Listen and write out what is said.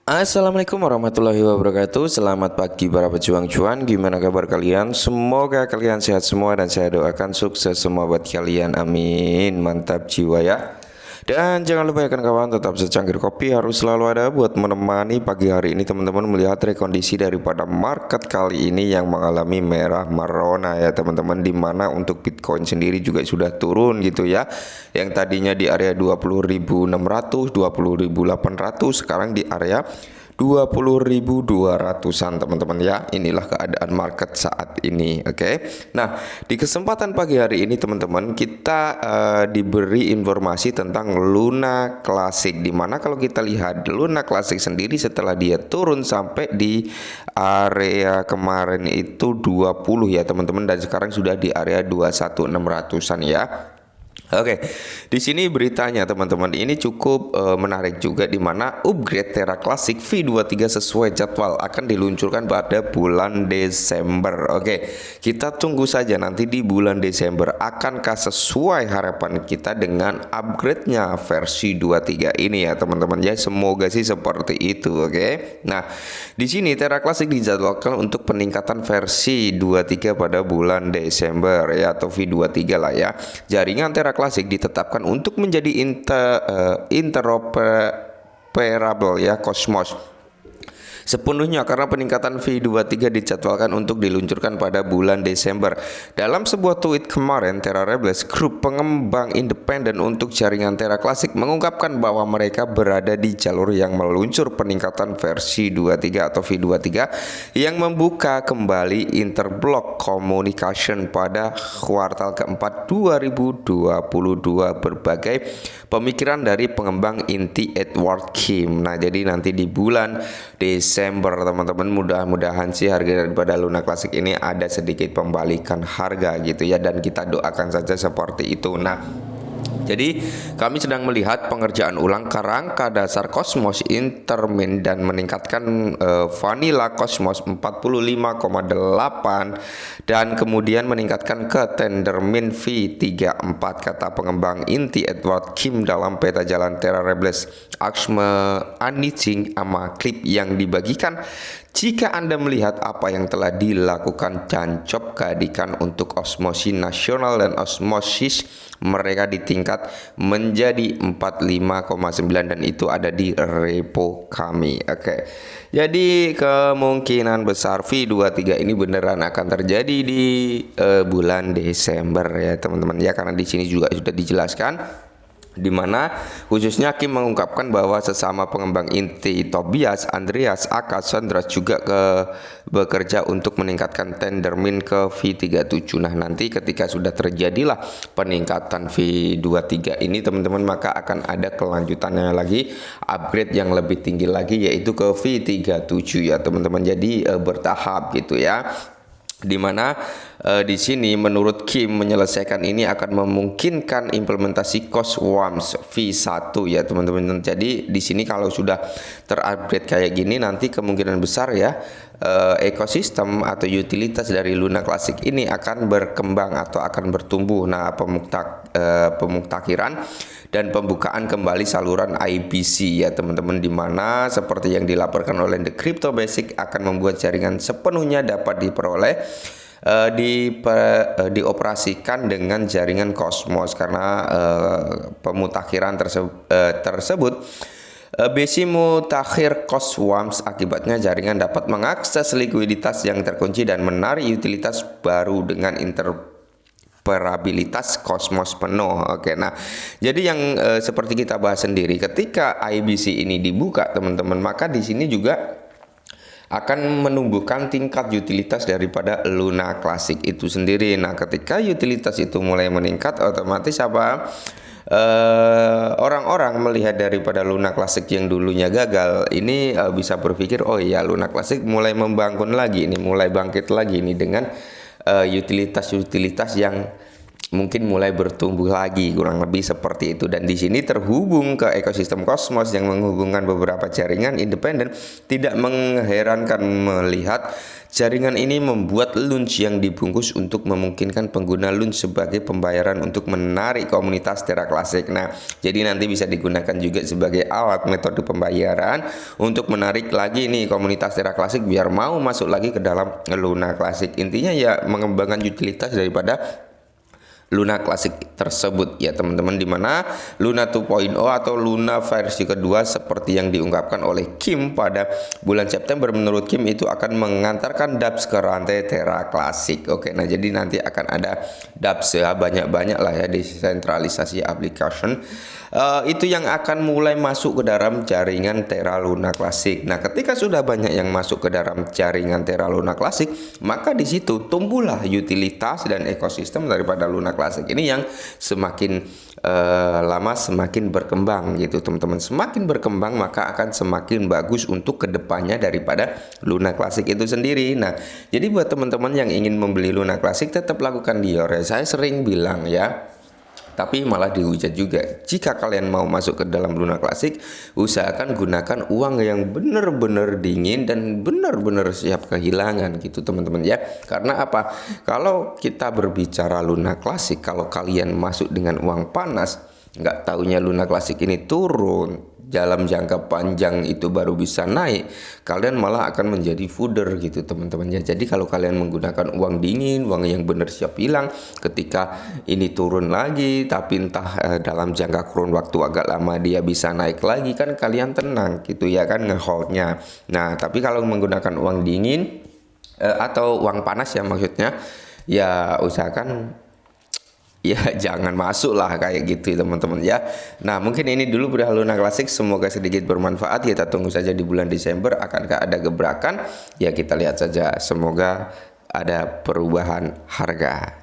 Assalamualaikum warahmatullahi wabarakatuh. Selamat pagi para pejuang cuan. Gimana kabar kalian? Semoga kalian sehat semua dan saya doakan sukses semua buat kalian. Amin. Mantap jiwa ya. Dan jangan lupa ya kawan, tetap secangkir kopi harus selalu ada buat menemani pagi hari ini teman-teman melihat rekondisi daripada market kali ini yang mengalami merah merona ya teman-teman, dimana untuk Bitcoin sendiri juga sudah turun gitu ya. Yang tadinya di area 20.600, 20.800, sekarang di area 20.200-an teman-teman ya. Inilah keadaan market saat ini. Oke. Nah, di kesempatan pagi hari ini teman-teman kita diberi informasi tentang Luna Classic, dimana kalau kita lihat Luna Classic sendiri setelah dia turun sampai di area kemarin itu 20 ya teman-teman, dan sekarang sudah di area 21.600-an ya. Oke, di sini beritanya teman-teman ini cukup menarik juga, di mana upgrade Terra Classic V23 sesuai jadwal akan diluncurkan pada bulan Desember. Oke, kita tunggu saja nanti di bulan Desember akankah sesuai harapan kita dengan upgrade-nya versi 23 ini ya teman-teman ya. Semoga sih seperti itu. Oke. Nah, di sini Terra Classic dijadwalkan untuk peningkatan versi 23 pada bulan Desember ya, atau V23 lah ya. Jaringan Terra Classic ditetapkan untuk menjadi interoperable ya Cosmos sepenuhnya, karena peningkatan V23 dijadwalkan untuk diluncurkan pada bulan Desember. Dalam sebuah tweet kemarin, Terra Rebels, grup pengembang independen untuk jaringan Terra Classic, mengungkapkan bahwa mereka berada di jalur yang meluncur peningkatan versi 23 atau V23 yang membuka kembali interblock communication pada kuartal keempat 2022. Berbagai pemikiran dari pengembang inti Edward Kim. Nah, jadi nanti di bulan Desember teman-teman, mudah-mudahan sih harga daripada Luna Classic ini ada sedikit pembalikan harga gitu ya, dan kita doakan saja seperti itu. Nah, jadi kami sedang melihat pengerjaan ulang kerangka dasar Cosmos Intermin dan meningkatkan Vanilla Cosmos 45,8 dan kemudian meningkatkan ke Tendermint V34, kata pengembang inti Edward Kim dalam peta jalan Terra Rebels Axme Anything ama klip yang dibagikan. Jika Anda melihat apa yang telah dilakukan Cancop keadikan untuk osmosis nasional dan osmosis mereka di tingkat menjadi 45,9 dan itu ada di repo kami. Oke. Jadi kemungkinan besar V23 ini beneran akan terjadi di bulan Desember ya teman-teman ya, karena di sini juga sudah dijelaskan, di mana khususnya Kim mengungkapkan bahwa sesama pengembang inti Tobias, Andreas, Akash, Sandras juga bekerja untuk meningkatkan Tendermint ke V37. Nah, nanti ketika sudah terjadilah peningkatan V23 ini teman-teman, maka akan ada kelanjutannya lagi, upgrade yang lebih tinggi lagi, yaitu ke V37 ya teman-teman. Jadi bertahap gitu ya. Dimana di sini menurut Kim menyelesaikan ini akan memungkinkan implementasi COSWAMS V1 ya teman-teman. Jadi di sini kalau sudah terupgrade kayak gini, nanti kemungkinan besar ya ekosistem atau utilitas dari Luna Classic ini akan berkembang atau akan bertumbuh. Nah, pemuktakiran dan pembukaan kembali saluran IBC ya teman-teman, dimana seperti yang dilaporkan oleh The Crypto Basic akan membuat jaringan sepenuhnya dapat diperoleh dioperasikan dengan jaringan Cosmos, karena pemutakhiran tersebut BC mutakhir COSWAMS, akibatnya jaringan dapat mengakses likuiditas yang terkunci dan menarik utilitas baru dengan interoperabilitas Cosmos penuh. Oke, nah jadi yang seperti kita bahas sendiri, ketika IBC ini dibuka teman-teman, maka di sini juga akan menumbuhkan tingkat utilitas daripada Luna Classic itu sendiri. Nah, ketika utilitas itu mulai meningkat, otomatis apa? Orang-orang melihat daripada Luna Classic yang dulunya gagal ini bisa berpikir, oh iya, Luna Classic mulai membangun lagi ini, mulai bangkit lagi ini dengan utilitas-utilitas yang mungkin mulai bertumbuh lagi, kurang lebih seperti itu. Dan di sini terhubung ke ekosistem kosmos yang menghubungkan beberapa jaringan independen. Tidak mengherankan melihat jaringan ini membuat launch yang dibungkus untuk memungkinkan pengguna launch sebagai pembayaran untuk menarik komunitas Terra Classic. Nah, jadi nanti bisa digunakan juga sebagai alat metode pembayaran untuk menarik lagi nih komunitas Terra Classic biar mau masuk lagi ke dalam Luna Classic. Intinya ya mengembangkan utilitas daripada Luna Classic tersebut ya teman-teman, dimana Luna 2.0 atau Luna versi kedua seperti yang diungkapkan oleh Kim pada bulan September, menurut Kim itu akan mengantarkan dApps ke rantai Terra Classic. Oke, nah jadi nanti akan ada dApps ya, banyak-banyak lah ya, desentralisasi application itu yang akan mulai masuk ke dalam jaringan Terra Luna Classic. Nah, ketika sudah banyak yang masuk ke dalam jaringan Terra Luna Classic, maka di situ tumbuhlah utilitas dan ekosistem daripada Luna Classic ini yang semakin lama semakin berkembang gitu teman-teman. Semakin berkembang maka akan semakin bagus untuk kedepannya daripada Luna Classic itu sendiri. Nah, jadi buat teman-teman yang ingin membeli Luna Classic tetap lakukan Dior ya. Saya sering bilang ya, tapi malah dihujat juga. Jika kalian mau masuk ke dalam Luna Classic, usahakan gunakan uang yang benar-benar dingin dan benar-benar siap kehilangan gitu teman-teman ya. Karena apa? Kalau kita berbicara Luna Classic, kalau kalian masuk dengan uang panas, nggak taunya Luna Classic ini turun, dalam jangka panjang itu baru bisa naik, kalian malah akan menjadi fooder gitu teman-teman ya. Jadi kalau kalian menggunakan uang dingin, uang yang benar siap hilang, ketika ini turun lagi tapi entah dalam jangka kurun waktu agak lama dia bisa naik lagi, kan kalian tenang gitu ya kan ngeholdnya. Nah, tapi kalau menggunakan uang dingin atau uang panas ya maksudnya, ya usahakan ya jangan masuk lah kayak gitu teman-teman ya. Nah, mungkin ini dulu perihal Luna Classic, semoga sedikit bermanfaat. Kita tunggu saja di bulan Desember akankah ada gebrakan, ya kita lihat saja, semoga ada perubahan harga.